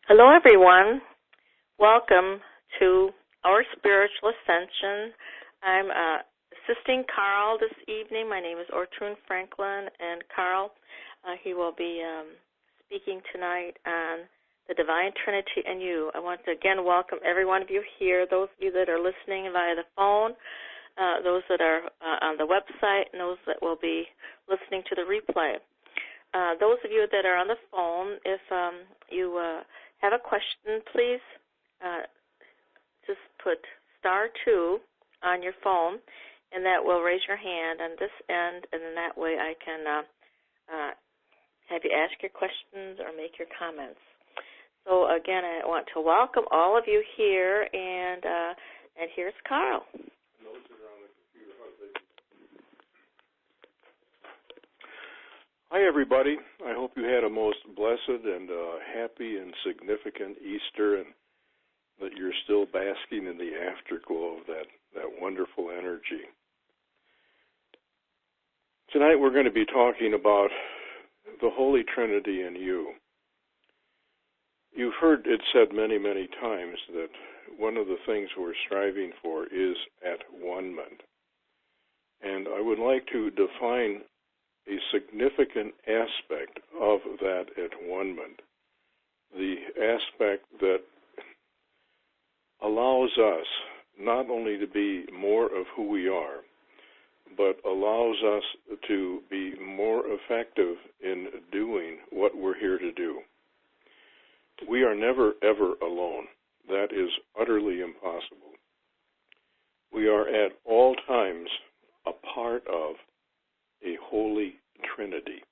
Hello, everyone. Welcome to our spiritual ascension. I'm assisting Carl this evening. My name is Ortrun Franklin, and Carl, he will be speaking tonight on the Divine Trinity and You. I want to again welcome every one of you here, those of you that are listening via the phone, those that are on the website, and those that will be listening to the replay. Those of you that are on the phone, if you have a question, please just put *2 on your phone, and that will raise your hand on this end, and then that way I can have you ask your questions or make your comments. So again, I want to welcome all of you here, and here's Carl. Hi, everybody. I hope you had a most blessed and happy and significant Easter, and that you're still basking in the afterglow of that wonderful energy. Tonight we're going to be talking about the Holy Trinity and you. You've heard it said many, many times that one of the things we're striving for is at-one-ment. And I would like to define a significant aspect of that at-one-ment, the aspect that allows us not only to be more of who we are, but allows us to be more effective in doing what we're here to do. We are never, ever alone. That is utterly impossible. We are at all times a part of a Holy Trinity.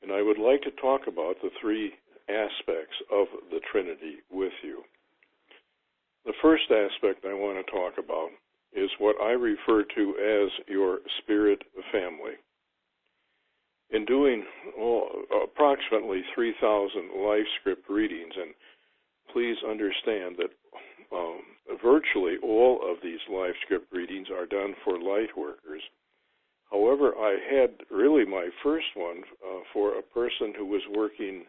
And I would like to talk about the three aspects of the Trinity with you. The first aspect I want to talk about is what I refer to as your spirit family. In doing approximately 3,000 life script readings, and please understand that virtually all of these life script readings are done for light workers. However, I had really my first one for a person who was working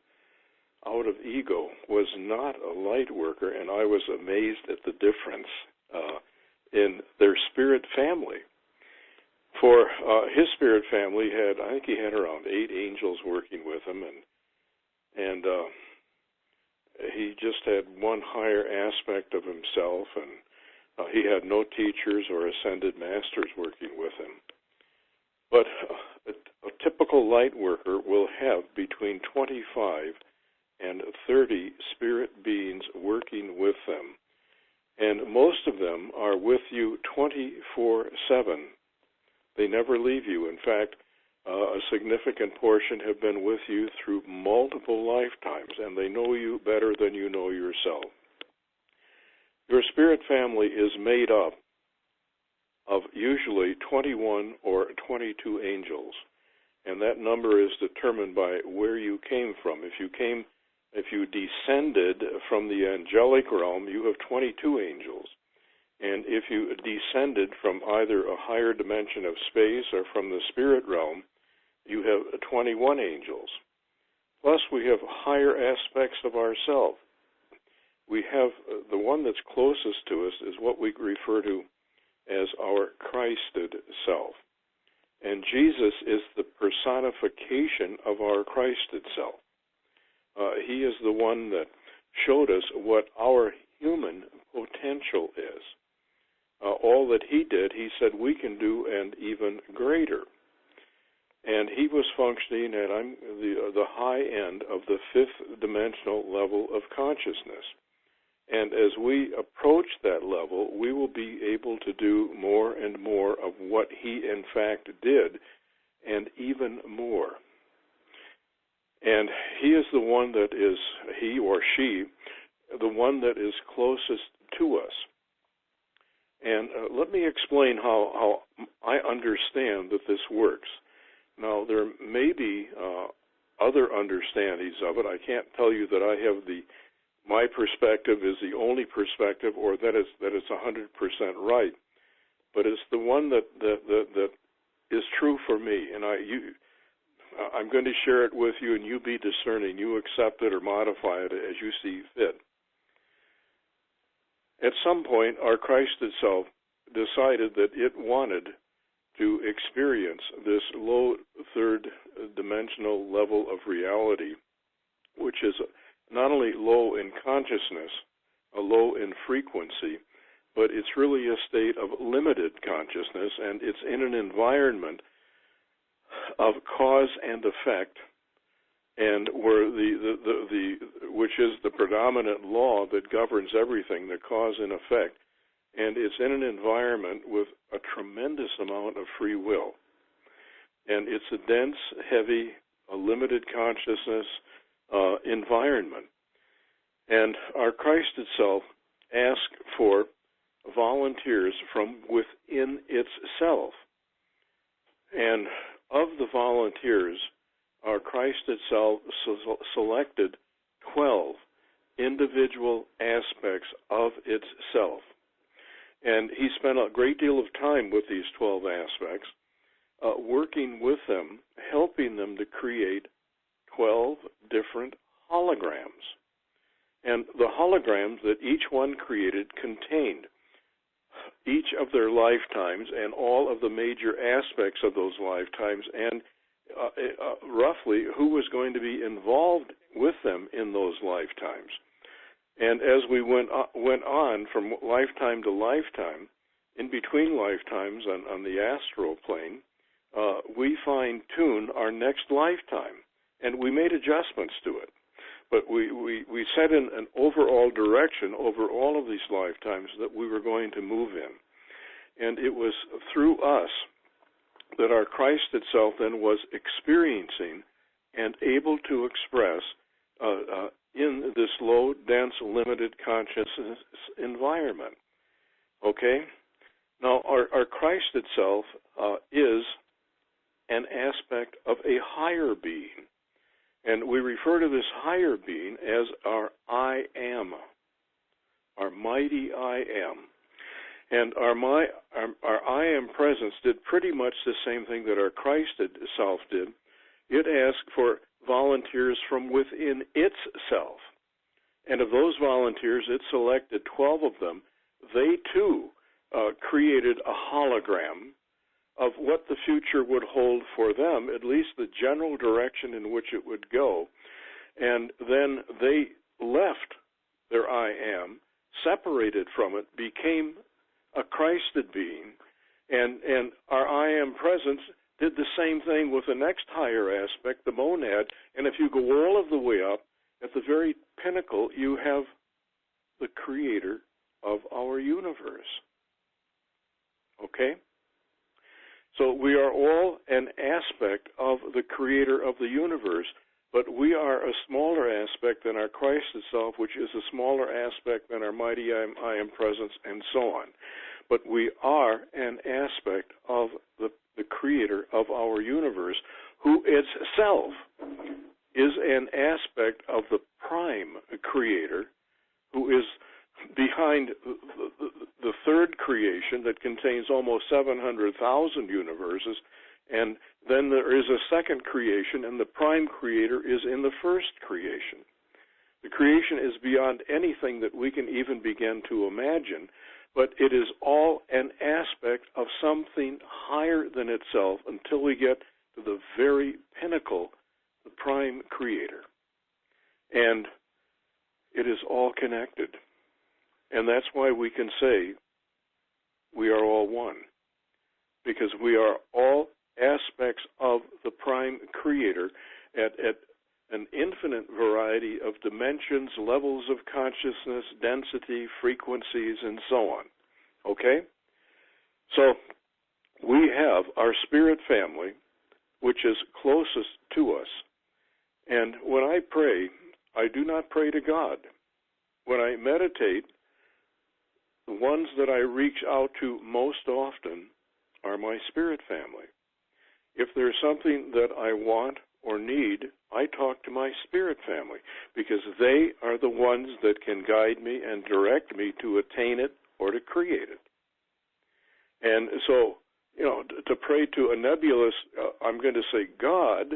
out of ego, was not a light worker, and I was amazed at the difference in their spirit family. For his spirit family I think he had around 8 angels working with him, and he just had one higher aspect of himself, and he had no teachers or ascended masters working with him. But a typical light worker will have between 25 and 30 spirit beings working with them. And most of them are with you 24/7. They never leave you. In fact, a significant portion have been with you through multiple lifetimes, and they know you better than you know yourself. Your spirit family is made up of usually 21 or 22 angels, and that number is determined by where you came from. If you descended from the angelic realm, you have 22 angels. And if you descended from either a higher dimension of space or from the spirit realm, you have 21 angels. Plus, we have higher aspects of ourselves. We have the one that's closest to us is what we refer to as our Christed self. And Jesus is the personification of our Christed self. He is the one that showed us what our human potential is. All that he did, he said we can do and even greater. And he was functioning at the high end of the 5th dimensional level of consciousness. And as we approach that level, we will be able to do more and more of what he in fact did, and even more. And he is the one that is, he or she, the one that is closest to us. And let me explain how I understand that this works. Now, there may be other understandings of it. I can't tell you that I have my perspective is the only perspective, or that it's 100% right. But it's the one that is true for me. And I'm going to share it with you, and you be discerning. You accept it or modify it as you see fit. At some point, our Christ itself decided that it wanted to experience this low third dimensional level of reality, which is not only low in consciousness, low in frequency, but it's really a state of limited consciousness, and it's in an environment of cause and effect, and where which is the predominant law that governs everything, the cause and effect, and it's in an environment with a tremendous amount of free will, and it's a dense, heavy, a limited consciousness environment. And our Christ itself asked for volunteers from within itself. And of the volunteers, our Christ itself selected 12 individual aspects of itself. And he spent a great deal of time with these 12 aspects, working with them, helping them to create 12 different holograms. And the holograms that each one created contained each of their lifetimes and all of the major aspects of those lifetimes, and roughly who was going to be involved with them in those lifetimes. And as we went on from lifetime to lifetime, in between lifetimes on the astral plane, we fine-tune our next lifetime, and we made adjustments to it. But we set in an overall direction over all of these lifetimes that we were going to move in. And it was through us that our Christ itself then was experiencing and able to express in this low, dense, limited consciousness environment. Okay? Now, our Christ itself is an aspect of a higher being. And we refer to this higher being as our I Am, our mighty I Am. And our I Am presence did pretty much the same thing that our Christ itself did. It asked for volunteers from within itself. And of those volunteers, it selected 12 of them. They, too, created a hologram of what the future would hold for them, at least the general direction in which it would go. And then they left their I Am, separated from it, became a Christed being, and our I Am presence did the same thing with the next higher aspect, the monad, and if you go all of the way up, at the very pinnacle, you have the creator of our universe. Okay? So we are all an aspect of the creator of the universe, but we are a smaller aspect than our Christ itself, which is a smaller aspect than our mighty I Am presence, and so on. But we are an aspect of the creator of our universe, who itself is an aspect of the prime creator, who is behind the third creation that contains almost 700,000 universes, and then there is a second creation, and the prime creator is in the first creation. The creation is beyond anything that we can even begin to imagine, but it is all an aspect of something higher than itself until we get to the very pinnacle, the prime creator. And it is all connected. And that's why we can say we are all one, because we are all aspects of the prime creator at an infinite variety of dimensions, levels of consciousness, density, frequencies, and so on. Okay? So we have our spirit family, which is closest to us. And when I pray, I do not pray to God. When I meditate, the ones that I reach out to most often are my spirit family. If there's something that I want or need, I talk to my spirit family, because they are the ones that can guide me and direct me to attain it or to create it. And so, to pray to a nebulous, I'm going to say God,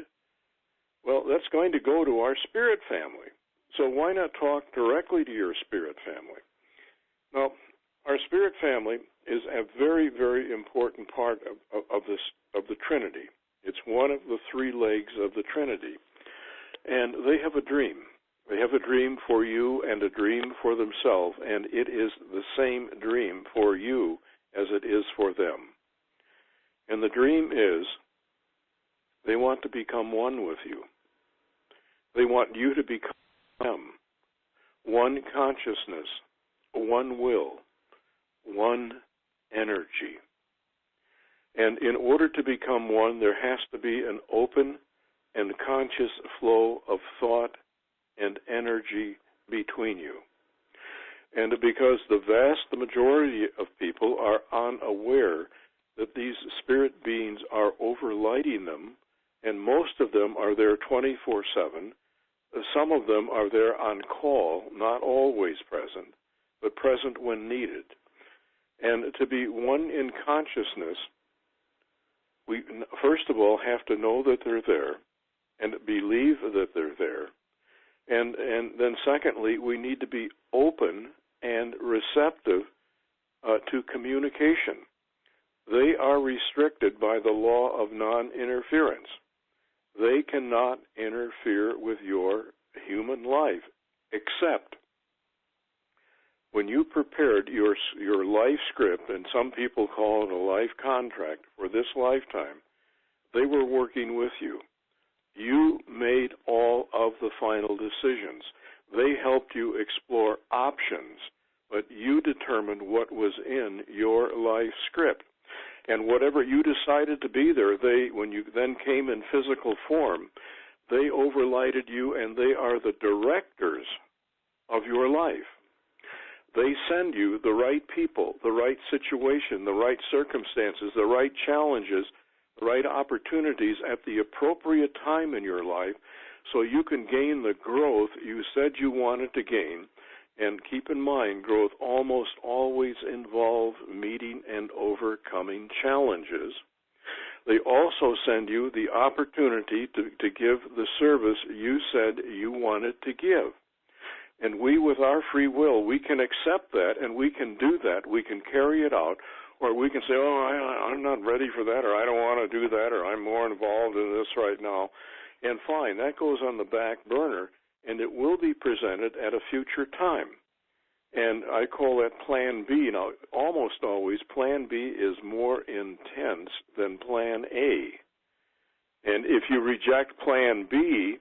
Well, that's going to go to our spirit family. So why not talk directly to your spirit family? Now, our spirit family is a very, very important part of the Trinity. It's one of the three legs of the Trinity. And they have a dream. They have a dream for you and a dream for themselves, and it is the same dream for you as it is for them. And the dream is they want to become one with you. They want you to become them. One consciousness, one will, one energy. And in order to become one, there has to be an open and conscious flow of thought and energy between you. And because the majority of people are unaware that these spirit beings are overlighting them, and most of them are there 24/7. Some of them are there on call, not always present, but present when needed. And to be one in consciousness, we first of all have to know that they're there and believe that they're there. And then secondly, we need to be open and receptive to communication. They are restricted by the law of non-interference. They cannot interfere with your human life, except when you prepared your life script, and some people call it a life contract for this lifetime, they were working with you. You made all of the final decisions. They helped you explore options, but you determined what was in your life script. And whatever you decided to be there, when you then came in physical form, they overlighted you, and they are the directors of your life. They send you the right people, the right situation, the right circumstances, the right challenges, the right opportunities at the appropriate time in your life so you can gain the growth you said you wanted to gain. And keep in mind, growth almost always involves meeting and overcoming challenges. They also send you the opportunity to give the service you said you wanted to give. And we, with our free will, we can accept that, and we can do that. We can carry it out, or we can say, I'm not ready for that, or I don't want to do that, or I'm more involved in this right now. And fine, that goes on the back burner, and it will be presented at a future time. And I call that Plan B. Now, almost always, Plan B is more intense than Plan A. And if you reject Plan B,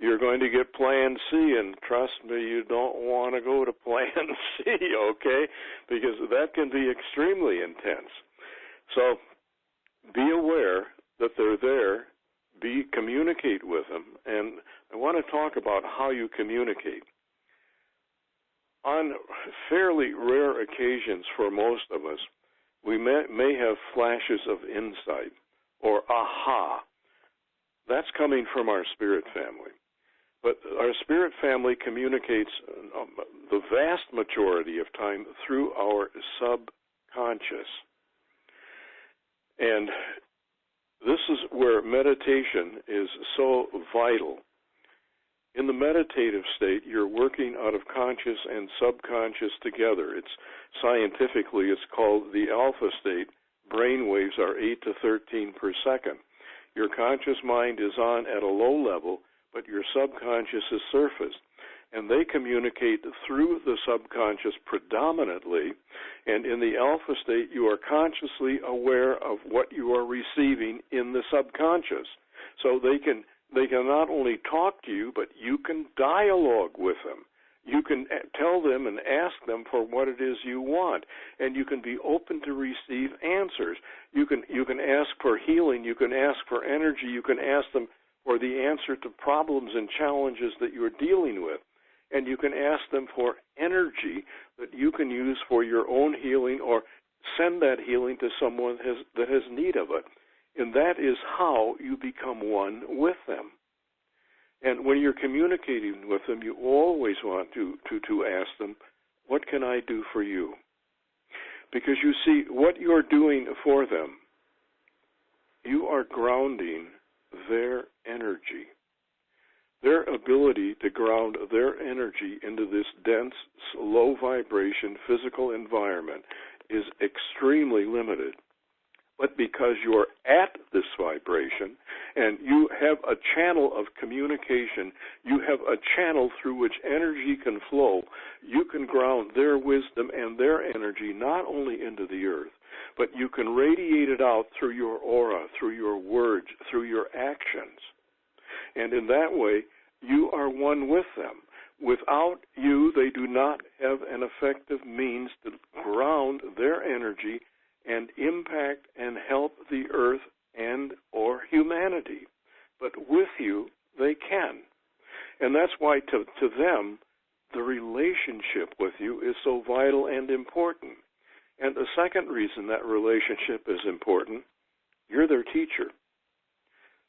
you're going to get Plan C, and trust me, you don't want to go to Plan C, okay? Because that can be extremely intense. So be aware that they're there. Communicate with them. And I want to talk about how you communicate. On fairly rare occasions for most of us, we may have flashes of insight or aha. That's coming from our spirit family. But our spirit family communicates the vast majority of time through our subconscious. And this is where meditation is so vital. In the meditative state, you're working out of conscious and subconscious together. Scientifically, it's called the alpha state. Brain waves are 8 to 13 per second. Your conscious mind is on at a low level, but your subconscious is surfaced. And they communicate through the subconscious predominantly. And in the alpha state, you are consciously aware of what you are receiving in the subconscious. So they can not only talk to you, but you can dialogue with them. You can tell them and ask them for what it is you want, and you can be open to receive answers. You can ask for healing. You can ask for energy. You can ask them for the answer to problems and challenges that you're dealing with, and you can ask them for energy that you can use for your own healing or send that healing to someone that has need of it. And that is how you become one with them. And when you're communicating with them, you always want to ask them, what can I do for you? Because you see, what you're doing for them, you are grounding their energy. their ability to ground their energy into this dense, low vibration physical environment is extremely limited. But because you're at this vibration and you have a channel of communication, you have a channel through which energy can flow, you can ground their wisdom and their energy not only into the earth, but you can radiate it out through your aura, through your words, through your actions. And in that way, you are one with them. Without you, they do not have an effective means to ground their energy and impact and help the earth and or humanity. But with you, they can. And that's why to them, the relationship with you is so vital and important. And the second reason that relationship is important, you're their teacher.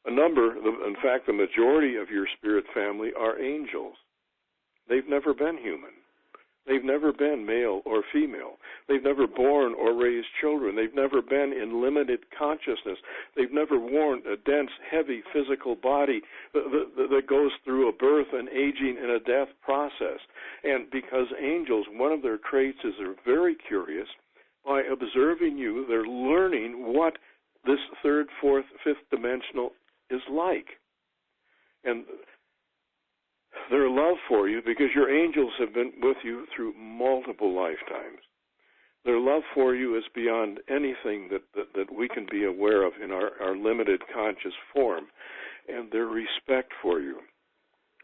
In fact, the majority of your spirit family are angels. They've never been human. They've never been male or female. They've never born or raised children. They've never been in limited consciousness. They've never worn a dense, heavy physical body that goes through a birth, an aging, and a death process. And because angels, one of their traits is they're very curious. By observing you, they're learning what this third, fourth, fifth dimensional is like. And their love for you, because your angels have been with you through multiple lifetimes. Their love for you is beyond anything that we can be aware of in our limited conscious form. And their respect for you.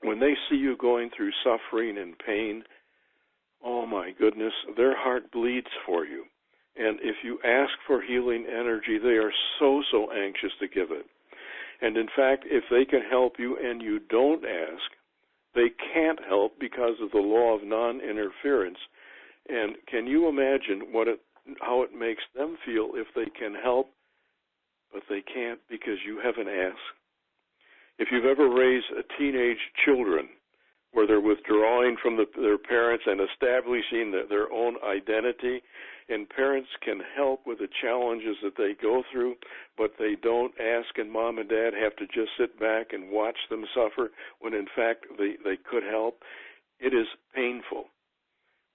When they see you going through suffering and pain, oh my goodness, their heart bleeds for you. And if you ask for healing energy, they are so anxious to give it. And in fact, if they can help you and you don't ask, they can't help because of the law of non-interference. And can you imagine how it makes them feel if they can help, but they can't because you haven't asked? If you've ever raised teenage children where they're withdrawing from their parents and establishing their own identity, and parents can help with the challenges that they go through, but they don't ask, and mom and dad have to just sit back and watch them suffer when in fact they could help, it is painful.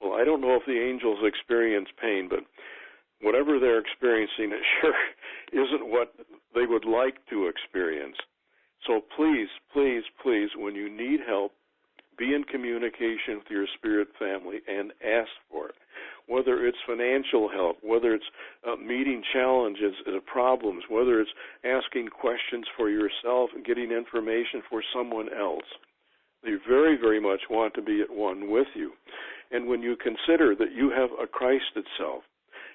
Well, I don't know if the angels experience pain, but whatever they're experiencing, it sure isn't what they would like to experience. So please, please, please, when you need help, be in communication with your spirit family and ask for it. Whether it's financial help, whether it's meeting challenges, problems, whether it's asking questions for yourself and getting information for someone else. They very, very much want to be at one with you. And when you consider that you have a Christ itself,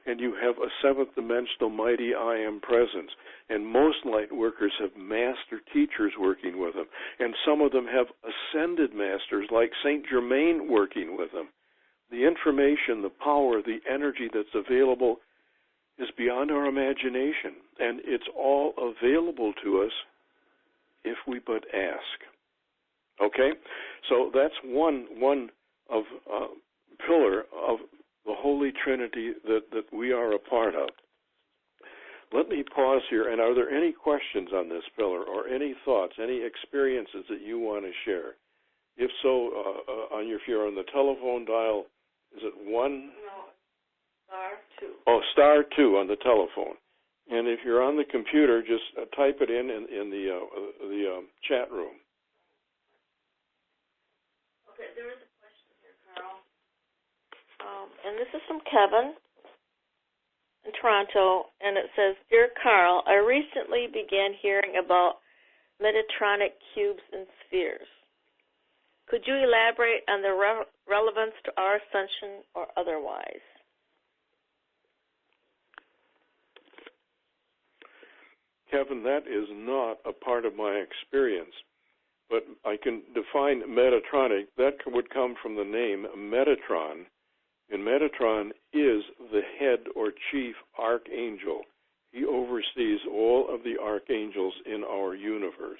and you have a seventh dimensional mighty I Am presence, and most light workers have master teachers working with them, and some of them have ascended masters like Saint Germain working with them. The information, the power, the energy that's available is beyond our imagination, and it's all available to us if we but ask. Okay? So that's one of pillar of the Holy Trinity that we are a part of. Let me pause here, and are there any questions on this pillar or any thoughts, any experiences that you want to share? If so, if you're on the telephone dial, is it 1? No, *2. Oh, *2 on the telephone. And if you're on the computer, just type it in the chat room. Okay, there is a question here, Carl. And this is from Kevin in Toronto, and it says, Dear Carl, I recently began hearing about Metatronic cubes and spheres. Could you elaborate on their relevance to our ascension or otherwise? Kevin, that is not a part of my experience, but I can define Metatronic. That would come from the name Metatron, and Metatron is the head or chief archangel. He oversees all of the archangels in our universe.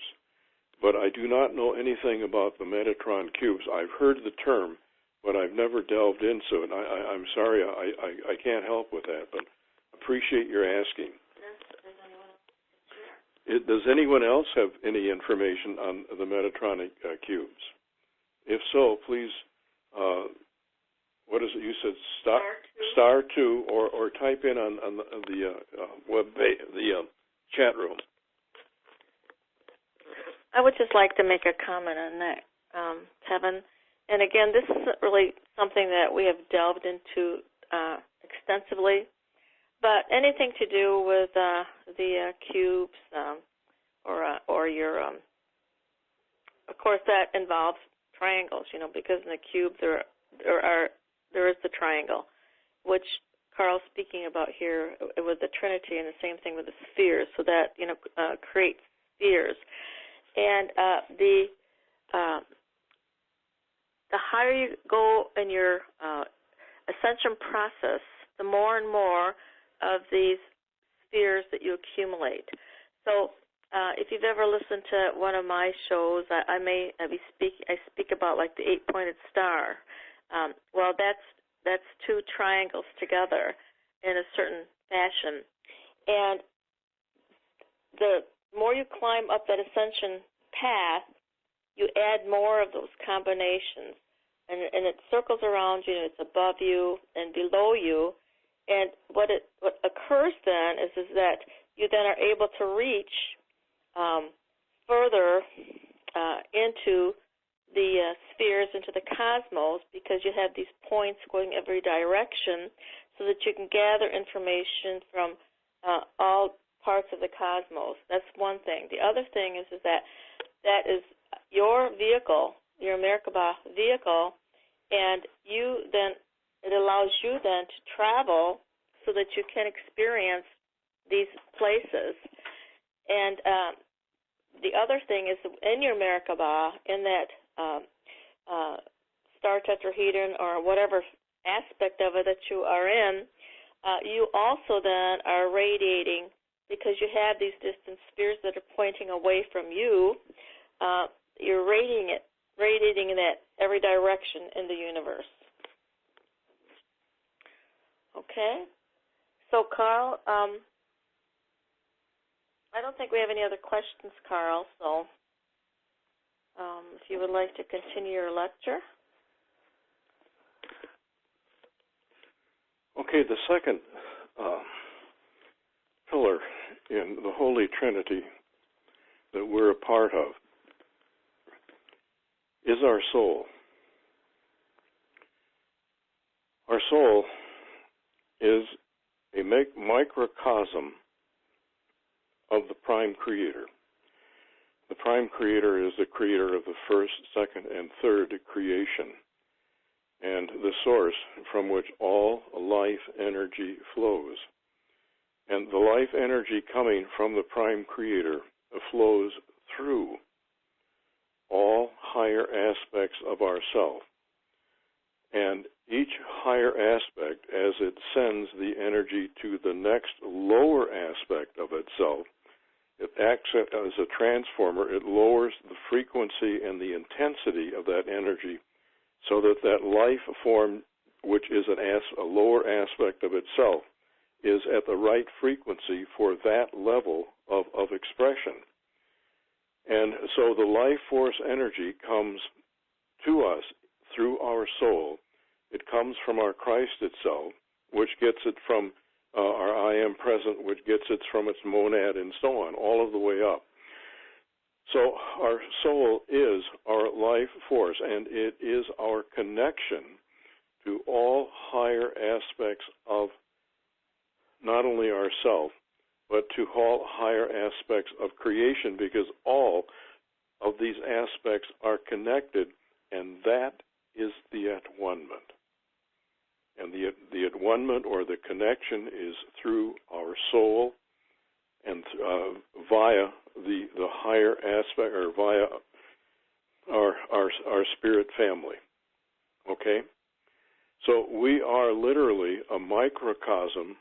But I do not know anything about the Metatron cubes. I've heard the term, but I've never delved into it. I'm sorry, I can't help with that, but appreciate your asking. Does anyone else have any information on the Metatronic cubes? If so, please, what is it? You said star two, or type in on the chat room. I would just like to make a comment on that, Kevin. And again, this isn't really something that we have delved into extensively, but anything to do with the cubes or your, of course, that involves triangles, because in the cube there is the triangle, which Carl's speaking about here with the Trinity, and the same thing with the spheres, so that creates spheres. And the higher you go in your ascension process, the more and more of these spheres that you accumulate. So if you've ever listened to one of my shows, I speak about like the 8-pointed star. Well, that's two triangles together in a certain fashion. And the more you climb up that ascension path, you add more of those combinations, and it circles around you, and it's above you and below you. And what occurs then is that you then are able to reach further into the spheres, into the cosmos, because you have these points going every direction, so that you can gather information from all parts of the cosmos. That's one thing. The other thing is that is your vehicle, your Merkaba vehicle, and it allows you then to travel so that you can experience these places. And the other thing is, in your Merkaba, in that star tetrahedron or whatever aspect of it that you are in, you also then are radiating, because you have these distant spheres that are pointing away from you. You're radiating in that every direction in the universe. Okay? So, Carl, I don't think we have any other questions, Carl, so if you would like to continue your lecture. Okay, the second pillar in the Holy Trinity that we're a part of is our soul. Our soul is a microcosm of the Prime Creator. The Prime Creator is the creator of the first, second, and third creation, and the source from which all life energy flows. And the life energy coming from the Prime Creator flows through all higher aspects of ourself. And each higher aspect, as it sends the energy to the next lower aspect of itself, it acts as a transformer. It lowers the frequency and the intensity of that energy so that that life form, which is a lower aspect of itself, is at the right frequency for that level of expression. And so the life force energy comes to us through our soul. It comes from our Christ itself, which gets it from our I am present, which gets it from its monad, and so on, all of the way up. So our soul is our life force, and it is our connection to all higher aspects of not only ourself, but to all higher aspects of creation, because all of these aspects are connected, and that is the at-one-ment. And the at-one-ment, or the connection, is through our soul and via the higher aspect, or via our spirit family. Okay? So we are literally a microcosm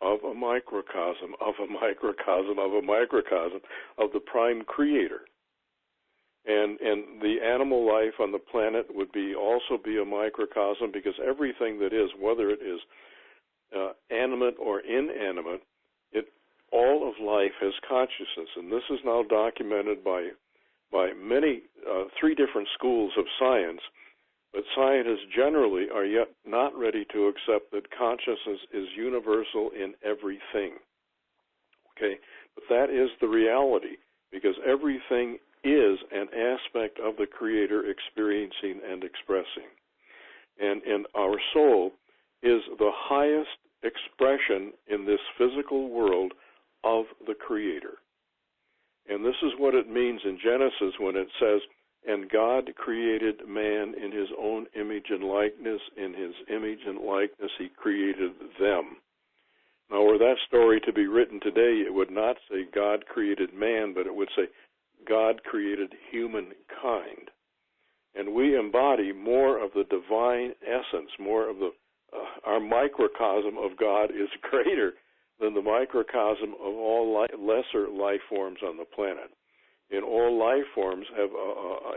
of a microcosm of a microcosm of a microcosm of the Prime Creator. And the animal life on the planet would also be a microcosm, because everything that is, whether it is animate or inanimate, it all of life has consciousness, and this is now documented by many, 3 different schools of science, but scientists generally are yet not ready to accept that consciousness is universal in everything. Okay? But that is the reality, because everything is an aspect of the Creator experiencing and expressing. And our soul is the highest expression in this physical world of the Creator. And this is what it means in Genesis when it says, "And God created man in his own image and likeness. In his image and likeness he created them." Now, were that story to be written today, it would not say God created man, but it would say God created humankind. And we embody more of the divine essence, more of the our microcosm of God is greater than the microcosm of all lesser life forms on the planet. And all life forms have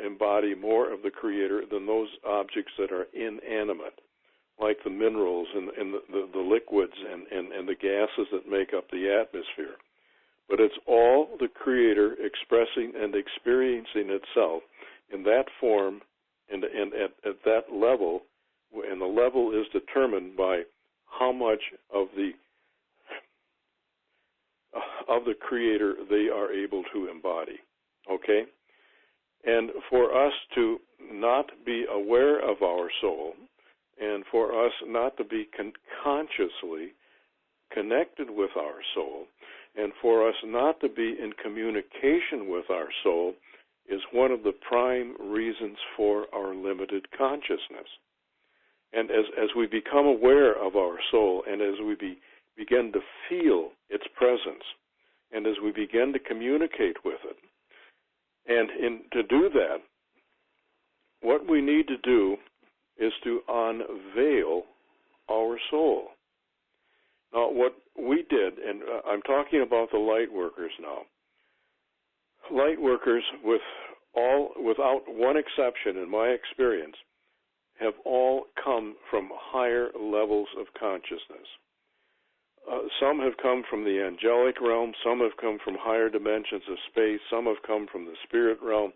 embody more of the Creator than those objects that are inanimate, like the minerals and the liquids and the gases that make up the atmosphere. But it's all the Creator expressing and experiencing itself in that form and at that level, and the level is determined by how much of the Creator they are able to embody. Okay? And for us to not be aware of our soul, and for us not to be consciously connected with our soul, and for us not to be in communication with our soul, is one of the prime reasons for our limited consciousness. And as we become aware of our soul, and as we begin to feel its presence, and as we begin to communicate with it, and to do that, what we need to do is to unveil our soul. Now, what we did, and I'm talking about the light workers now. Light workers, without one exception in my experience, have all come from higher levels of consciousness. Some have come from the angelic realm, some have come from higher dimensions of space, some have come from the spirit realm,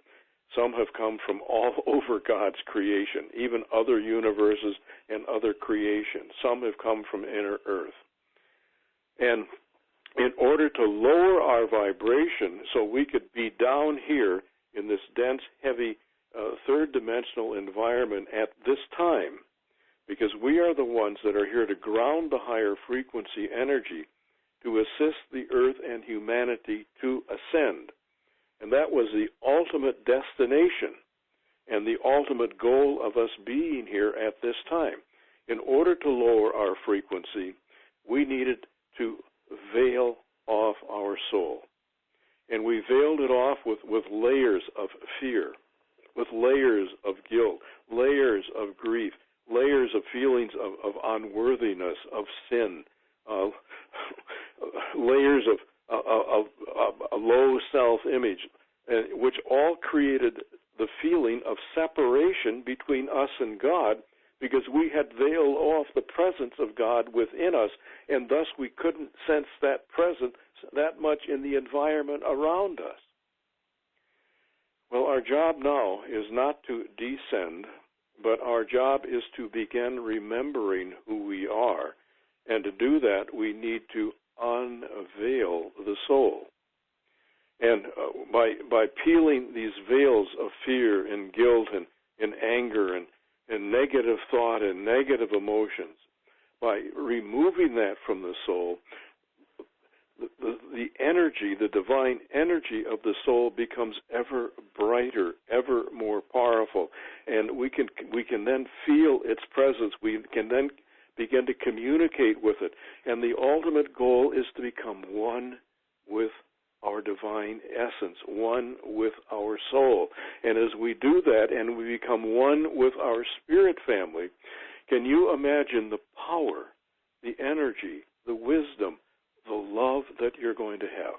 some have come from all over God's creation, even other universes and other creations. Some have come from inner earth. And in order to lower our vibration so we could be down here in this dense, heavy, third-dimensional environment at this time, because we are the ones that are here to ground the higher frequency energy to assist the earth and humanity to ascend. And that was the ultimate destination and the ultimate goal of us being here at this time. In order to lower our frequency, we needed to veil off our soul. And we veiled it off with layers of fear, with layers of guilt, layers of grief, layers of feelings of unworthiness, of sin, layers of a low self-image, which all created the feeling of separation between us and God, because we had veiled off the presence of God within us, and thus we couldn't sense that presence that much in the environment around us. Well, our job now is not to descend, but our job is to begin remembering who we are. And to do that, we need to unveil the soul. And by peeling these veils of fear and guilt and anger and negative thought and negative emotions, by removing that from the soul, the energy, the divine energy of the soul becomes ever brighter, ever more powerful, and we can then feel its presence. We can then begin to communicate with it, and the ultimate goal is to become one with our divine essence, one with our soul. And as we do that and we become one with our spirit family, can you imagine the power, the energy, the wisdom, the love that you're going to have?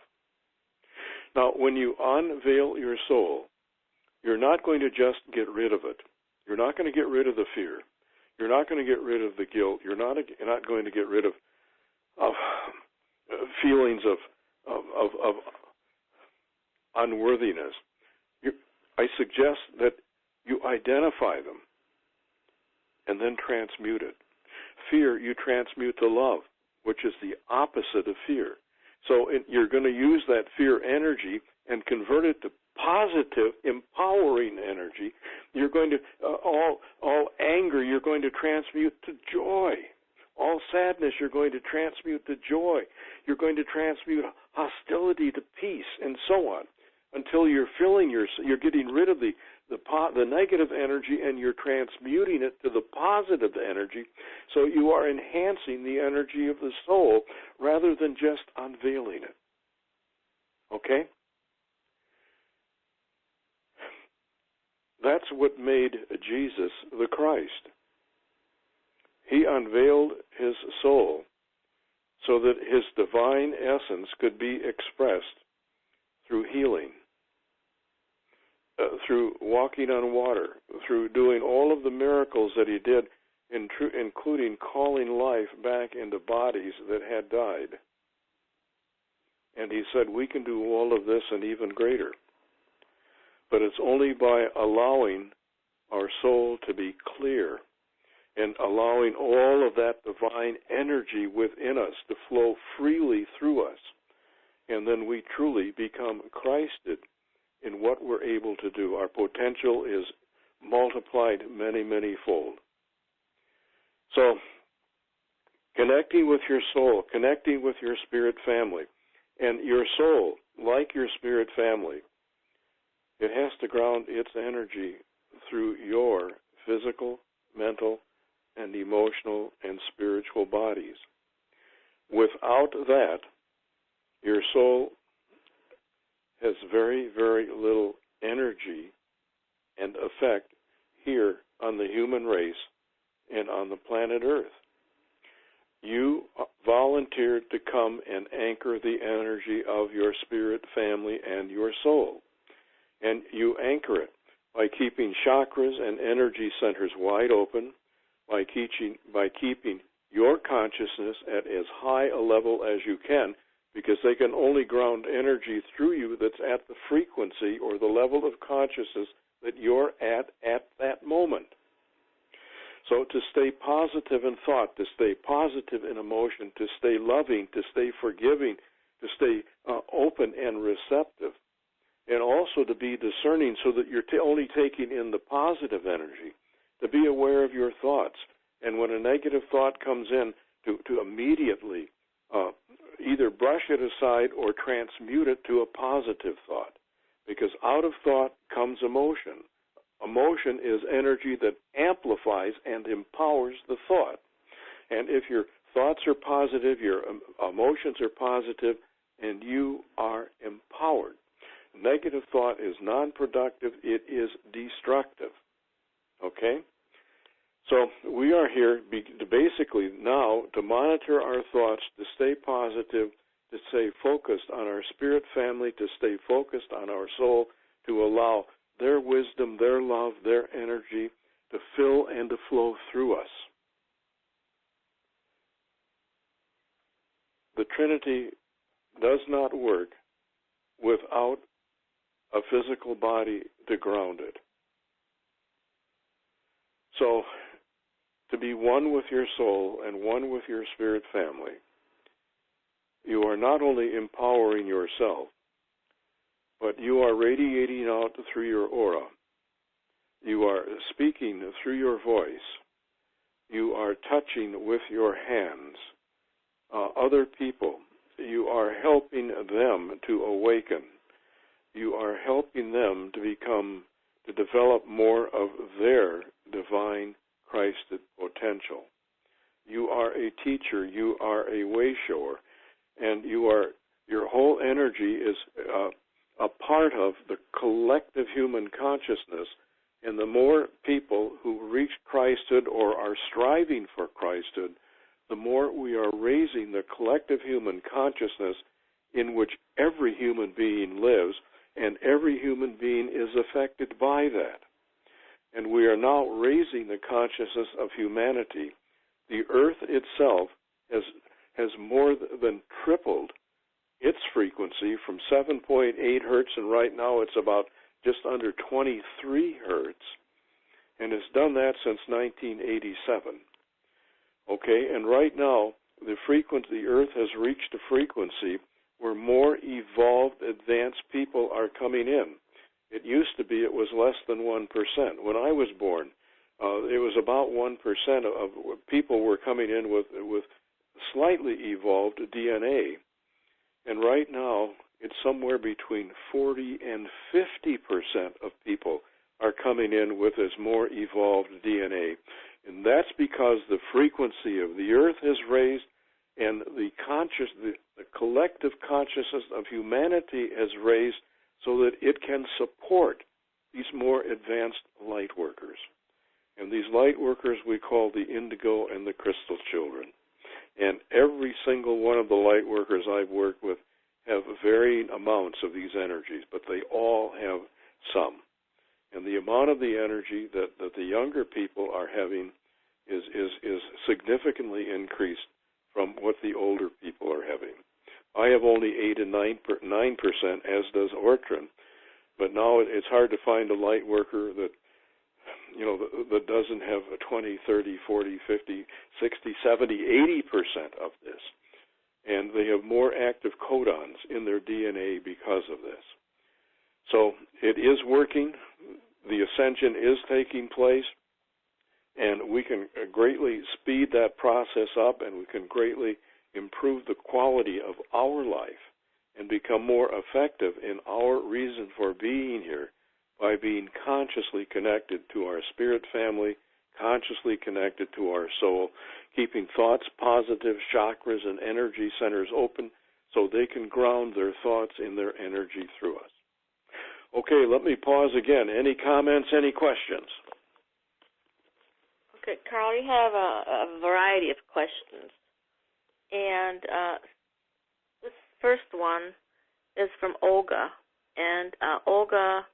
Now, when you unveil your soul, you're not going to just get rid of it. You're not going to get rid of the fear. You're not going to get rid of the guilt. You're not going to get rid of feelings of unworthiness, I suggest that you identify them and then transmute it. Fear, you transmute to love, which is the opposite of fear. So you're going to use that fear energy and convert it to positive, empowering energy. You're going to, all anger, you're going to transmute to joy. All sadness, you're going to transmute to joy. You're going to transmute hostility to peace, and so on, until you're you're getting rid of the negative energy, and you're transmuting it to the positive energy. So you are enhancing the energy of the soul rather than just unveiling it. Okay? That's what made Jesus the Christ. He unveiled his soul so that his divine essence could be expressed through healing, through walking on water, through doing all of the miracles that he did, including calling life back into bodies that had died. And he said, we can do all of this and even greater. But it's only by allowing our soul to be clear and allowing all of that divine energy within us to flow freely through us. And then we truly become Christed in what we're able to do. Our potential is multiplied many, many-fold. So, connecting with your soul, connecting with your spirit family, and your soul, like your spirit family, it has to ground its energy through your physical, mental, and emotional and spiritual bodies. Without that, your soul has very, very little energy and effect here on the human race and on the planet Earth. You volunteered to come and anchor the energy of your spirit family and your soul. And you anchor it by keeping chakras and energy centers wide open, by keeping your consciousness at as high a level as you can, because they can only ground energy through you that's at the frequency or the level of consciousness that you're at that moment. So to stay positive in thought, to stay positive in emotion, to stay loving, to stay forgiving, to stay open and receptive, and also to be discerning so that you're only taking in the positive energy, to be aware of your thoughts. And when a negative thought comes in, to immediately either brush it aside or transmute it to a positive thought. Because out of thought comes emotion. Emotion is energy that amplifies and empowers the thought. And if your thoughts are positive, your emotions are positive, and you are empowered. Negative thought is non-productive. It is destructive. Okay? So we are here basically now to monitor our thoughts, to stay positive, to stay focused on our spirit family, to stay focused on our soul, to allow their wisdom, their love, their energy to fill and to flow through us. The Trinity does not work without a physical body to ground it. So, to be one with your soul and one with your spirit family, you are not only empowering yourself, but you are radiating out through your aura. You are speaking through your voice. You are touching with your hands other people. You are helping them to awaken. You are helping them to develop more of their divine Christed potential. You are a teacher. You are a way shower, and your whole energy is a part of the collective human consciousness. And the more people who reach Christhood or are striving for Christhood, the more we are raising the collective human consciousness in which every human being lives, and every human being is affected by that. And we are now raising the consciousness of humanity. The earth itself has more than tripled its frequency from 7.8 hertz, and right now it's about just under 23 hertz, and it's done that since 1987. Okay, and right now the Earth has reached a frequency where more evolved, advanced people are coming in. It used to be it was less than 1%. When I was born, it was about 1% of people were coming in with slightly evolved DNA. And right now, it's somewhere between 40 and 50% of people are coming in with this more evolved DNA. And that's because the frequency of the Earth has raised, and the collective consciousness of humanity has raised so that it can support these more advanced light workers. And these light workers we call the indigo and the crystal children. And every single one of the light workers I've worked with have varying amounts of these energies, but they all have some. And the amount of the energy that the younger people are having is significantly increased from what the older people are having. I have only 8 and 9%, as does Ortran, but now it's hard to find a light worker that that doesn't have a 20, 30, 40, 50, 60, 70, 80% of this. And they have more active codons in their DNA because of this. So it is working. The ascension is taking place, and we can greatly speed that process up, and we can greatly improve the quality of our life and become more effective in our reason for being here by being consciously connected to our spirit family, consciously connected to our soul, keeping thoughts positive, chakras and energy centers open so they can ground their thoughts in their energy through us. Okay, let me pause again. Any comments, any questions? Okay, Carl, you have a variety of questions. And this first one is from Olga. And Olga,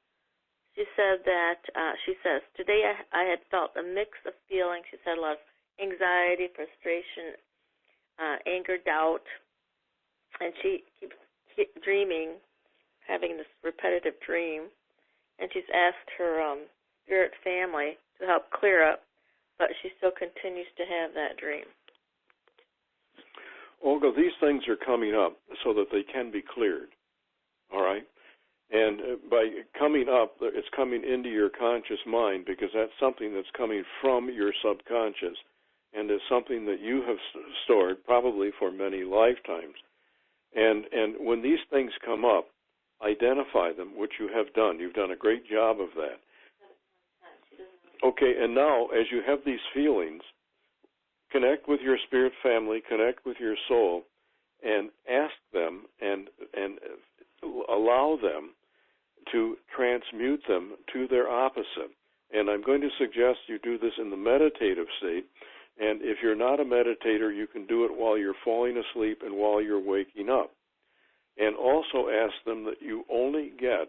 she said that, she says, today I had felt a mix of feelings. She said a lot of anxiety, frustration, anger, doubt. And she keeps dreaming, having this repetitive dream. And she's asked her spirit family to help clear up, but she still continues to have that dream. Olga, these things are coming up so that they can be cleared, all right? And by coming up, it's coming into your conscious mind because that's something that's coming from your subconscious and is something that you have stored probably for many lifetimes. And when these things come up, identify them, which you have done. You've done a great job of that. Okay, and now as you have these feelings, connect with your spirit family, connect with your soul, and ask them and allow them to transmute them to their opposite. And I'm going to suggest you do this in the meditative state. And if you're not a meditator, you can do it while you're falling asleep and while you're waking up. And also ask them that you only get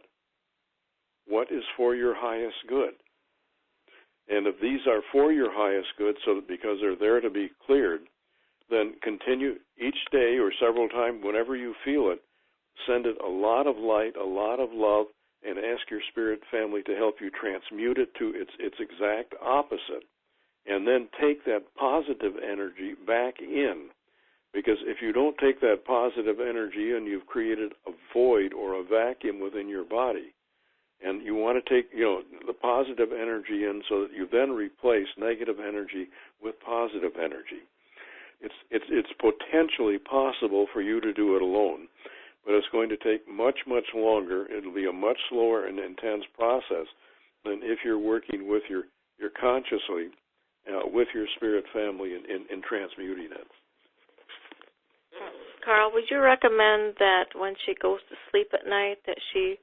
what is for your highest good. And if these are for your highest good, so that because they're there to be cleared, then continue each day or several times, whenever you feel it, send it a lot of light, a lot of love, and ask your spirit family to help you transmute it to its exact opposite. And then take that positive energy back in. Because if you don't take that positive energy in, you've created a void or a vacuum within your body. And you want to take, the positive energy in so that you then replace negative energy with positive energy. It's potentially possible for you to do it alone, but it's going to take much, much longer. It'll be a much slower and intense process than if you're working with your consciously with your spirit family in transmuting it. Carl, would you recommend that when she goes to sleep at night that she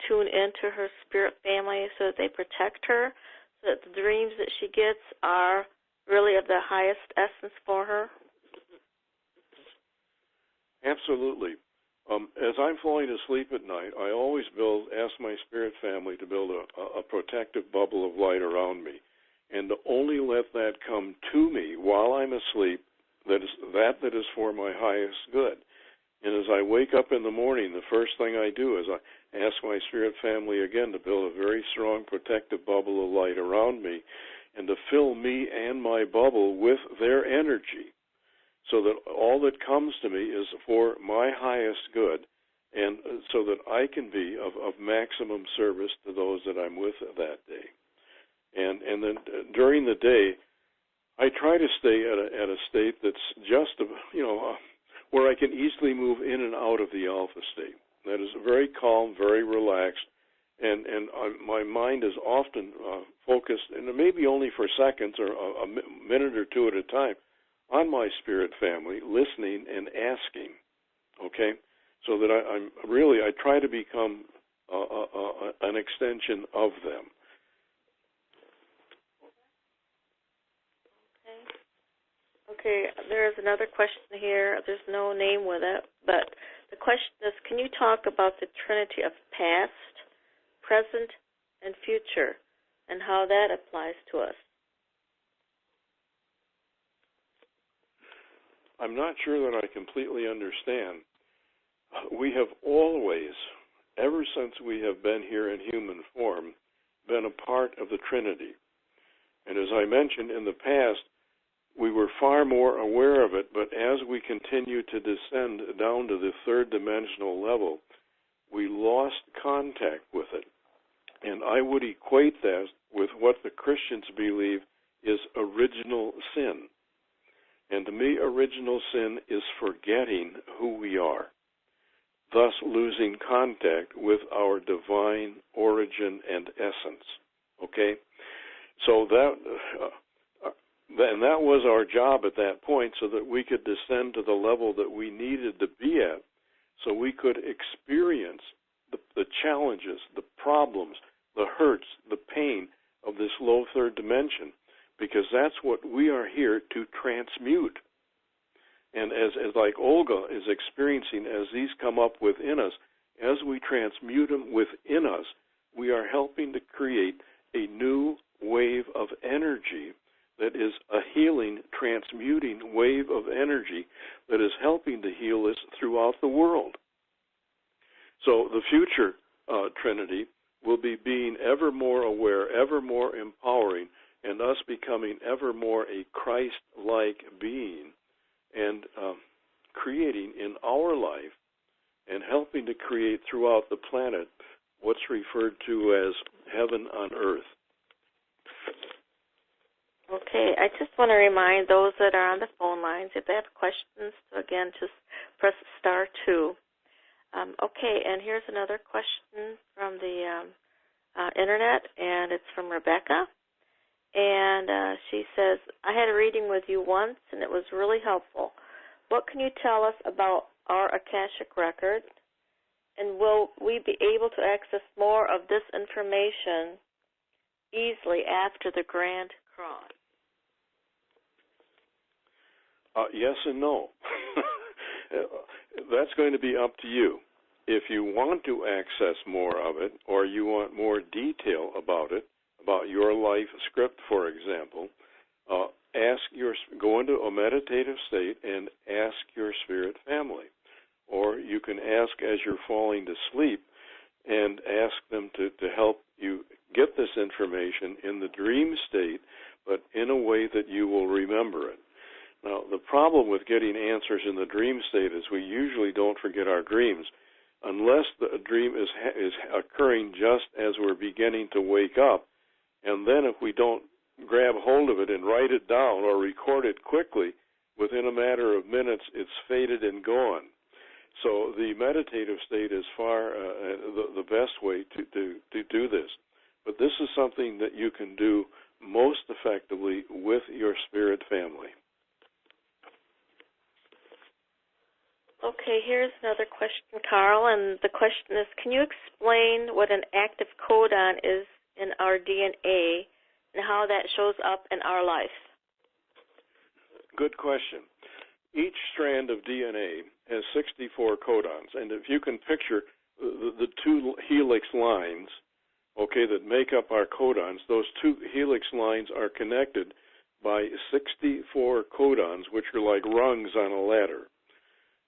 tune into her spirit family so that they protect her, so that the dreams that she gets are really of the highest essence for her? Absolutely. As I'm falling asleep at night, I always ask my spirit family to build a protective bubble of light around me, and to only let that come to me while I'm asleep that is for my highest good. And as I wake up in the morning, the first thing I do is I ask my spirit family again to build a very strong protective bubble of light around me and to fill me and my bubble with their energy so that all that comes to me is for my highest good and so that I can be of maximum service to those that I'm with that day. And then during the day, I try to stay at a state that's just, where I can easily move in and out of the alpha state. That is very calm, very relaxed, and my mind is often focused, and maybe only for seconds or a minute or two at a time, on my spirit family, listening and asking, okay? So that I try to become an extension of them. Okay, there's another question here. There's no name with it, but the question is, can you talk about the Trinity of past, present, and future, and how that applies to us? I'm not sure that I completely understand. We have always, ever since we have been here in human form, been a part of the Trinity. And as I mentioned, in the past, we were far more aware of it, but as we continue to descend down to the third dimensional level, we lost contact with it. And I would equate that with what the Christians believe is original sin. And to me, original sin is forgetting who we are, thus losing contact with our divine origin and essence. Okay? So and that was our job at that point, so that we could descend to the level that we needed to be at, so we could experience the challenges, the problems, the hurts, the pain of this low third dimension, because that's what we are here to transmute. And as like Olga is experiencing, as these come up within us, as we transmute them within us, we are helping to create a new wave of energy that is a healing, transmuting wave of energy that is helping to heal us throughout the world. So the future Trinity will be being ever more aware, ever more empowering, and us becoming ever more a Christ-like being and creating in our life and helping to create throughout the planet what's referred to as heaven on earth. Okay, I just want to remind those that are on the phone lines, if they have questions, again, just press star 2. Okay, and here's another question from the internet, and it's from Rebecca. And she says, I had a reading with you once, and it was really helpful. What can you tell us about our Akashic record, and will we be able to access more of this information easily after the Grand Cross? Yes and no. That's going to be up to you. If you want to access more of it, or you want more detail about it, about your life script, for example, go into a meditative state and ask your spirit family. Or you can ask as you're falling to sleep and ask them to help you get this information in the dream state, but in a way that you will remember it. Now, the problem with getting answers in the dream state is we usually don't forget our dreams unless the dream is occurring just as we're beginning to wake up. And then if we don't grab hold of it and write it down or record it quickly, within a matter of minutes, it's faded and gone. So the meditative state is far the best way to do this. But this is something that you can do most effectively with your spirit family. Okay, here's another question, Carl, and the question is, can you explain what an active codon is in our DNA and how that shows up in our life? Good question. Each strand of DNA has 64 codons, and if you can picture the two helix lines, okay, that make up our codons, those two helix lines are connected by 64 codons, which are like rungs on a ladder.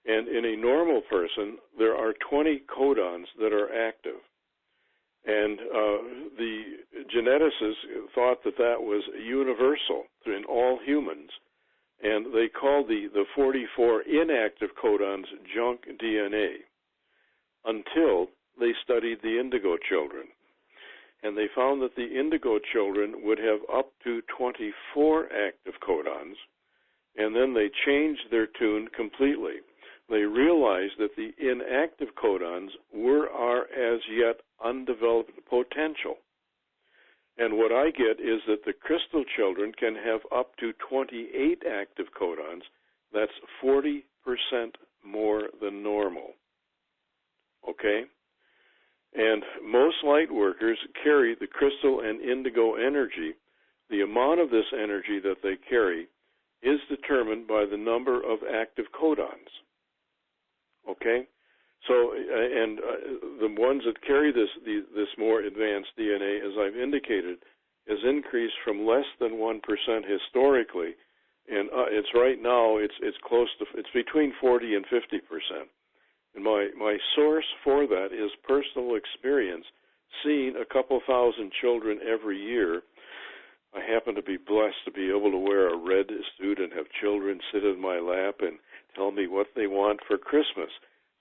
And in a normal person, there are 20 codons that are active. And the geneticists thought that that was universal in all humans. And they called the 44 inactive codons junk DNA until they studied the indigo children. And they found that the indigo children would have up to 24 active codons, and then they changed their tune completely. They realized that the inactive codons are as yet undeveloped potential. And what I get is that the crystal children can have up to 28 active codons. That's 40% more than normal. Okay? And most light workers carry the crystal and indigo energy. The amount of this energy that they carry is determined by the number of active codons. Okay? So, and the ones that carry this more advanced DNA, as I've indicated, has increased from less than 1% historically, and it's right now it's close to, it's between 40 and 50%. And my source for that is personal experience, seeing a couple thousand children every year. I happen to be blessed to be able to wear a red suit and have children sit in my lap and tell me what they want for Christmas.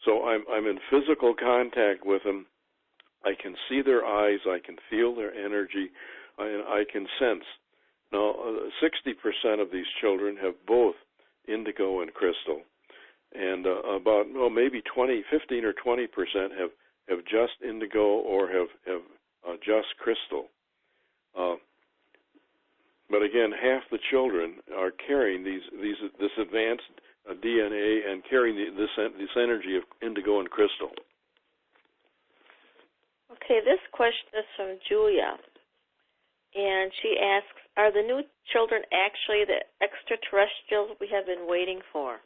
So I'm in physical contact with them. I can see their eyes. I can feel their energy. I can sense. Now, 60% of these children have both indigo and crystal. And about maybe 15 or 20% have just indigo or have just crystal. But again, half the children are carrying this advanced DNA and carrying this energy of indigo and crystal. Okay, this question is from Julia, and she asks, are the new children actually the extraterrestrials we have been waiting for?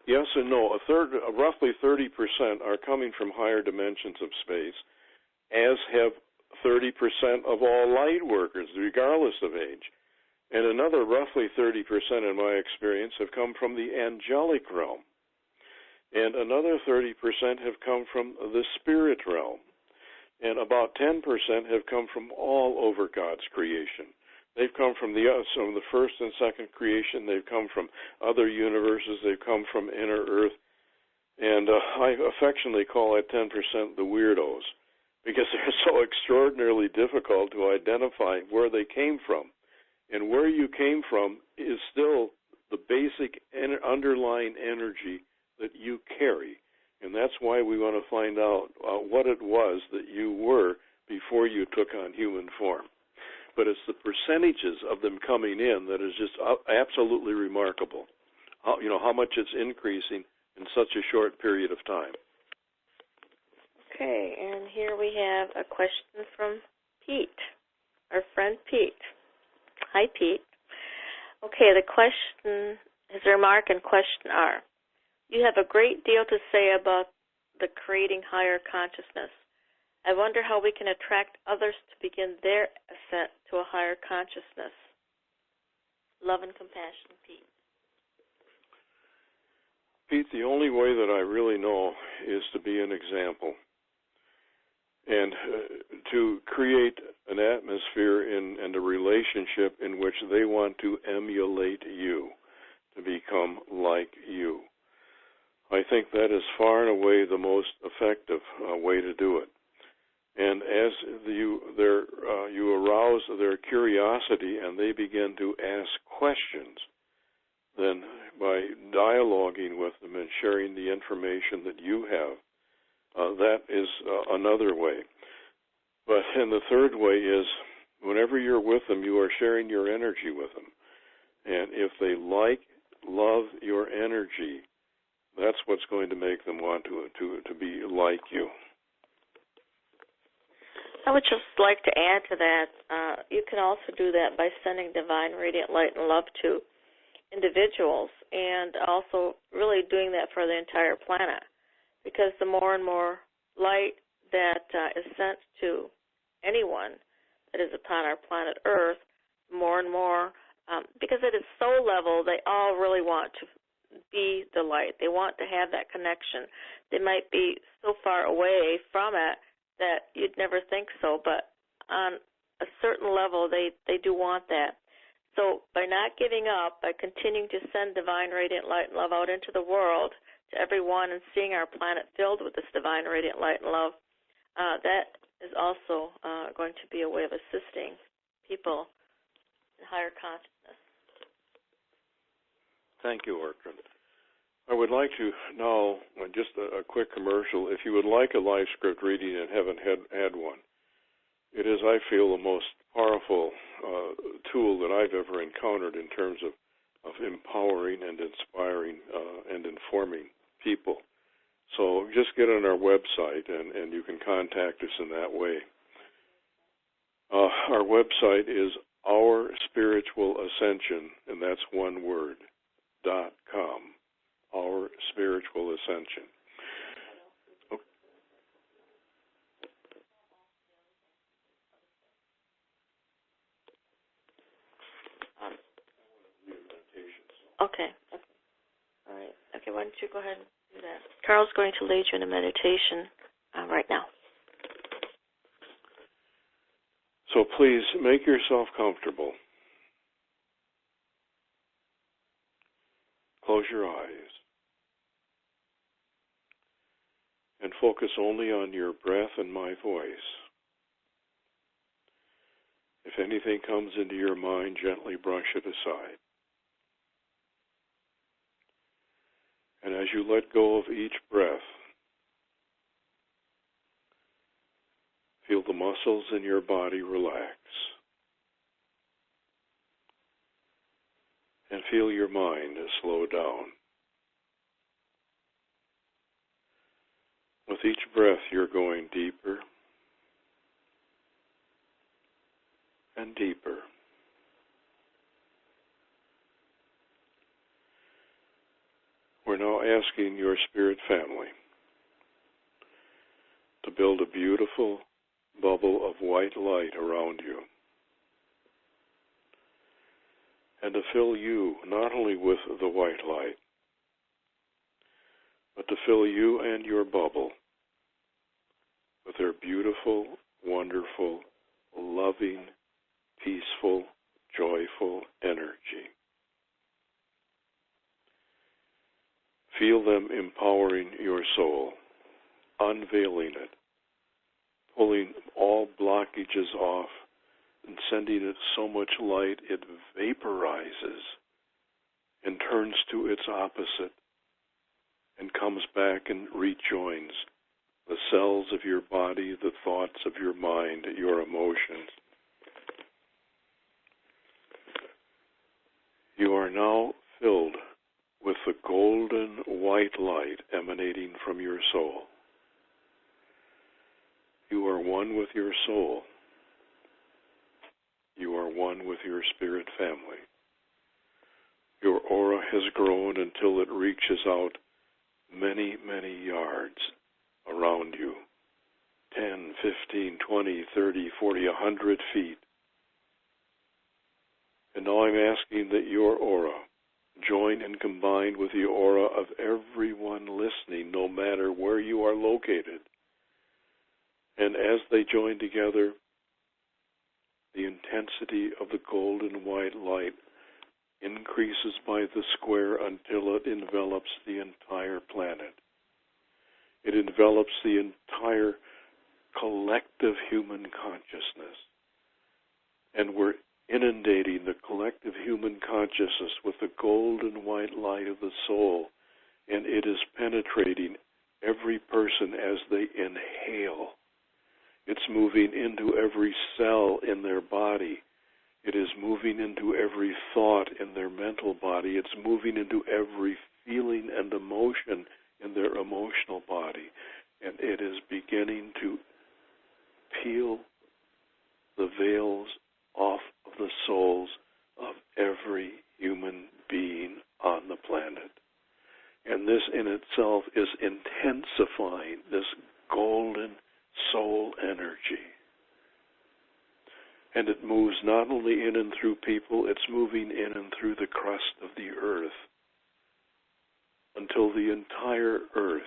Yes and no. Roughly 30% are coming from higher dimensions of space, as have 30% of all light workers, regardless of age. And another roughly 30%, in my experience, have come from the angelic realm. And another 30% have come from the spirit realm. And about 10% have come from all over God's creation. They've come from the first and second creation. They've come from other universes. They've come from inner earth. And I affectionately call that 10% the weirdos, because they're so extraordinarily difficult to identify where they came from. And where you came from is still the basic underlying energy that you carry. And that's why we want to find out what it was that you were before you took on human form. But it's the percentages of them coming in that is just absolutely remarkable. How much it's increasing in such a short period of time. Okay, and here we have a question from Pete, our friend Pete. Hi, Pete. Okay, the question, his remark and question are, you have a great deal to say about the creating higher consciousness. I wonder how we can attract others to begin their ascent to a higher consciousness. Love and compassion, Pete. Pete, the only way that I really know is to be an example and to create an atmosphere and a relationship in which they want to emulate you, to become like you. I think that is far and away the most effective way to do it. And as you arouse their curiosity and they begin to ask questions, then by dialoguing with them and sharing the information that you have, that is another way. But and the third way is whenever you're with them, you are sharing your energy with them. And if they love your energy, that's what's going to make them want to be like you. I would just like to add to that, you can also do that by sending divine, radiant light and love to individuals, and also really doing that for the entire planet, because the more and more light that is sent to anyone that is upon our planet Earth, more and more, because it is soul level, they all really want be the light. They want to have that connection. They might be so far away from it that you'd never think so, but on a certain level, they do want that. So by not giving up, by continuing to send divine radiant light and love out into the world to everyone and seeing our planet filled with this divine radiant light and love, that is also going to be a way of assisting people in higher consciousness. Thank you, Ortran. I would like to now, just a quick commercial, if you would like a live script reading and haven't had one, it is, I feel, the most powerful tool that I've ever encountered in terms of empowering and inspiring and informing people. So just get on our website and you can contact us in that way. Our website is Our Spiritual Ascension, and that's one word, .com. Our Spiritual Ascension. Okay. All right. Okay, why don't you go ahead and do that. Carl's going to lead you in a meditation right now. So please make yourself comfortable. Close your eyes and focus only on your breath and my voice. If anything comes into your mind, gently brush it aside. And as you let go of each breath, feel the muscles in your body relax. And feel your mind slow down. With each breath, you're going deeper and deeper. We're now asking your spirit family to build a beautiful bubble of white light around you and to fill you not only with the white light, but to fill you and your bubble with their beautiful, wonderful, loving, peaceful, joyful energy. Feel them empowering your soul, unveiling it, pulling all blockages off, and sending it so much light it vaporizes and turns to its opposite and comes back and rejoins the cells of your body, the thoughts of your mind, your emotions. You are now filled with the golden white light emanating from your soul. You are one with your soul. You are one with your spirit family. Your aura has grown until it reaches out many, many yards around you. 10, 15, 20, 30, 40, 100 feet. And now I'm asking that your aura join and combine with the aura of everyone listening, no matter where you are located. And as they join together, the intensity of the golden white light increases by the square until it envelops the entire planet. It envelops the entire collective human consciousness. And we're inundating the collective human consciousness with the golden white light of the soul, and it is penetrating every person as they inhale. It's moving into every cell in their body. It is moving into every thought in their mental body. It's moving into every feeling and emotion in their emotional body. And it is beginning to peel the veils off of the souls of every human being on the planet. And this in itself is intensifying this golden soul energy. And it moves not only in and through people, it's moving in and through the crust of the earth. until the entire earth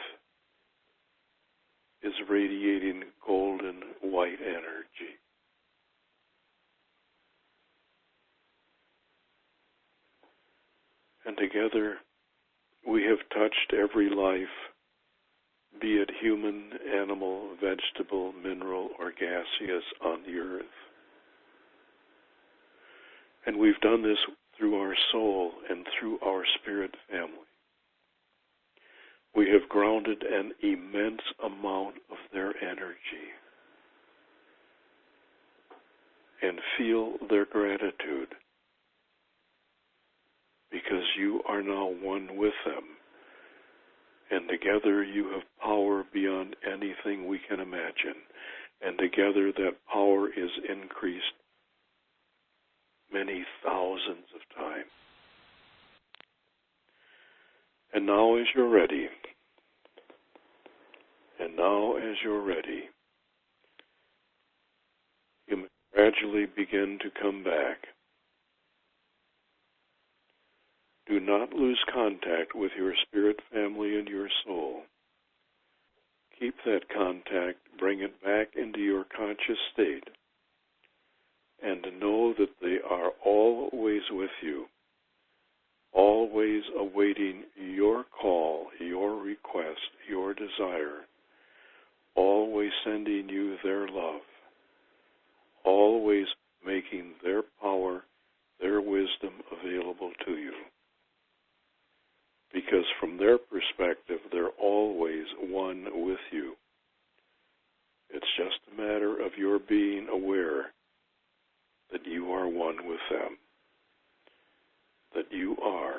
is radiating golden white energy. And together we have touched every life, be it human, animal, vegetable, mineral, or gaseous on the earth. And we've done this through our soul and through our spirit family. We have grounded an immense amount of their energy and feel their gratitude, because you are now one with them, and together you have power beyond anything we can imagine, and together that power is increased many thousands of times. And now as you're ready, you may gradually begin to come back. Do not lose contact with your spirit family and your soul. Keep that contact, bring it back into your conscious state, and know that they are always with you, always awaiting your call, your request, your desire, always sending you their love, always making their power, their wisdom available to you. Because from their perspective, they're always one with you. It's just a matter of your being aware that you are one with them, that you are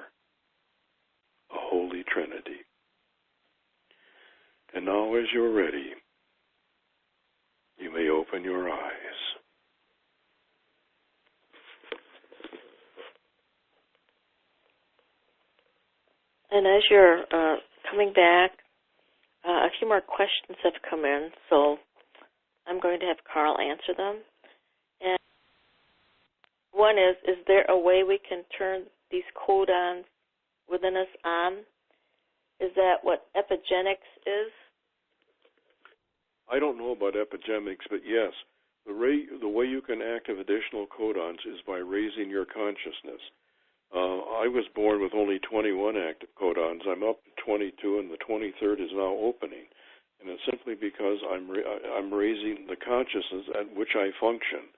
a Holy Trinity. And now as you're ready, you may open your eyes. And as you're coming back, a few more questions have come in, so I'm going to have Carl answer them. And one is there a way we can turn these codons within us on? Is that what epigenetics is? I don't know about epigenetics, but yes, the way you can activate additional codons is by raising your consciousness. I was born with only 21 active codons. I'm up to 22, and the 23rd is now opening. And it's simply because I'm raising the consciousness at which I function.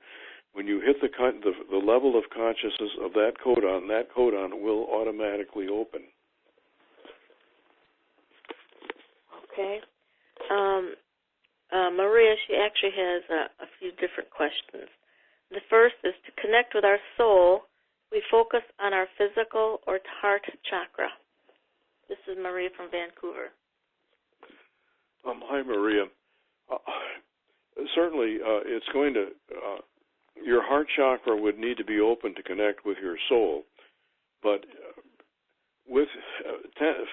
When you hit the level of consciousness of that codon will automatically open. Okay. Maria, she actually has a few different questions. The first is, to connect with our soul, we focus on our physical or heart chakra. This is Maria from Vancouver. Hi, Maria. Certainly, it's going to, your heart chakra would need to be open to connect with your soul, but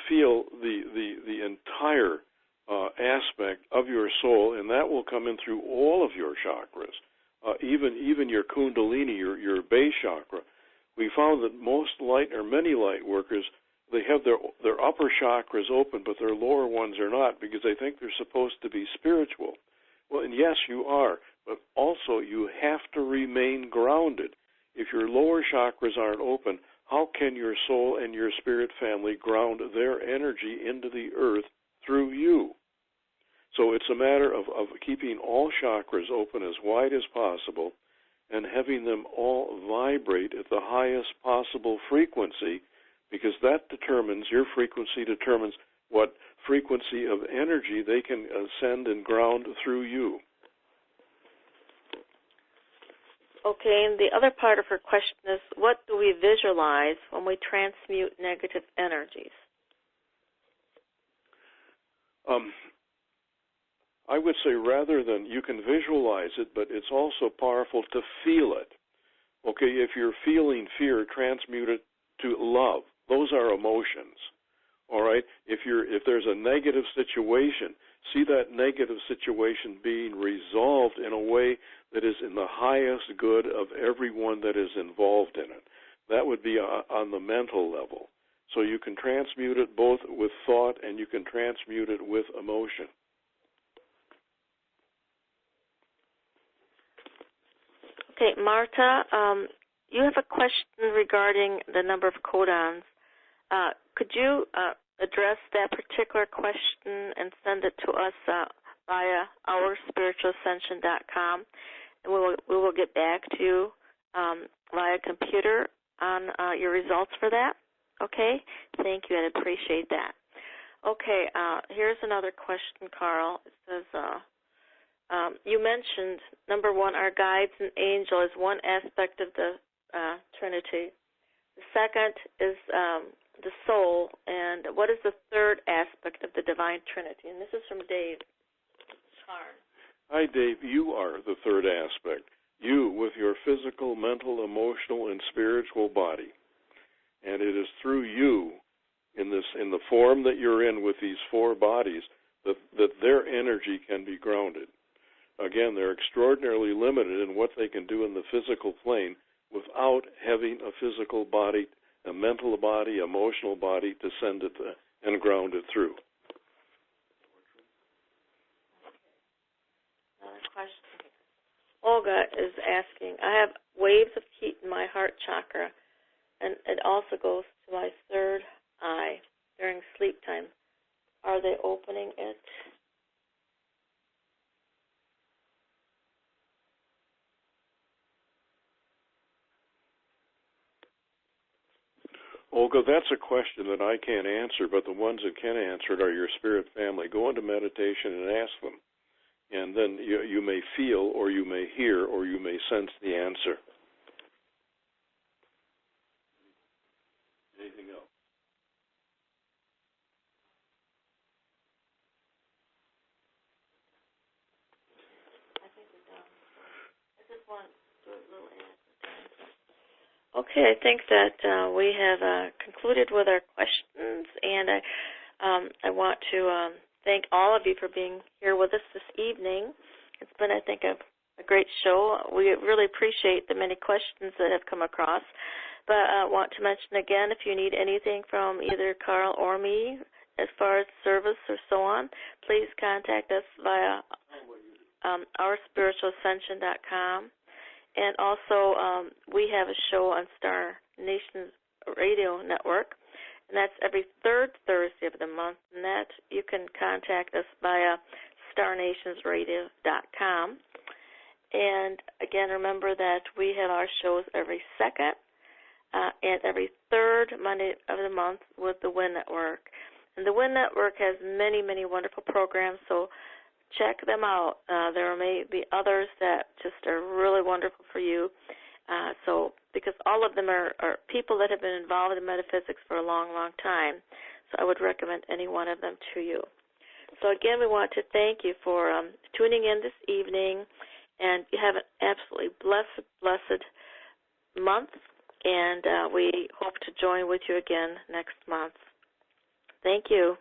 feel the entire aspect of your soul, and that will come in through all of your chakras, even your kundalini, your base chakra. We found that many light workers, they have their upper chakras open, but their lower ones are not, because they think they're supposed to be spiritual. Well, and yes, you are, but also you have to remain grounded. If your lower chakras aren't open, how can your soul and your spirit family ground their energy into the earth through you? So it's a matter of keeping all chakras open as wide as possible and having them all vibrate at the highest possible frequency, because that determines, your frequency determines what frequency of energy they can send and ground through you. Okay, and the other part of her question is, what do we visualize when we transmute negative energies? I would say, rather than, you can visualize it, but it's also powerful to feel it. Okay, if you're feeling fear, transmute it to love. Those are emotions. All right? If there's a negative situation, see that negative situation being resolved in a way that is in the highest good of everyone that is involved in it. That would be on the mental level. So you can transmute it both with thought and you can transmute it with emotion. Okay, Marta, you have a question regarding the number of codons. Could you address that particular question and send it to us via ourspiritualascension.com, and we will get back to you via computer on your results for that? Okay? Thank you. I appreciate that. Okay, here's another question, Carl. It says, you mentioned, number one, our guides and angel is one aspect of the Trinity. The second is the soul. And what is the third aspect of the Divine Trinity? And this is from Dave Karn. Hi, Dave. You are the third aspect. You with your physical, mental, emotional, and spiritual body. And it is through you, in the form that you're in with these four bodies, that their energy can be grounded. Again, they're extraordinarily limited in what they can do in the physical plane without having a physical body, a mental body, emotional body to send it and ground it through. Another question. Olga is asking, I have waves of heat in my heart chakra, and it also goes to my third eye during sleep time. Are they opening it? Olga, that's a question that I can't answer, but the ones that can answer it are your spirit family. Go into meditation and ask them. And then you may feel, or you may hear, or you may sense the answer. Anything else? I think we're done. I just want to do a little answer. Okay, I think that we have concluded with our questions, and I want to thank all of you for being here with us this evening. It's been, I think, a great show. We really appreciate the many questions that have come across. But I want to mention again, if you need anything from either Carl or me as far as service or so on, please contact us via ourspiritualascension.com. And also, we have a show on Star Nations Radio Network, and that's every third Thursday of the month, and that you can contact us via starnationsradio.com. And again, remember that we have our shows every second and every third Monday of the month with the WIN Network. And the WIN Network has many, many wonderful programs, so check them out. There may be others that just are really wonderful for you. Because all of them are people that have been involved in metaphysics for a long, long time. So I would recommend any one of them to you. So again, we want to thank you for tuning in this evening, and you have an absolutely blessed, blessed month, and we hope to join with you again next month. Thank you.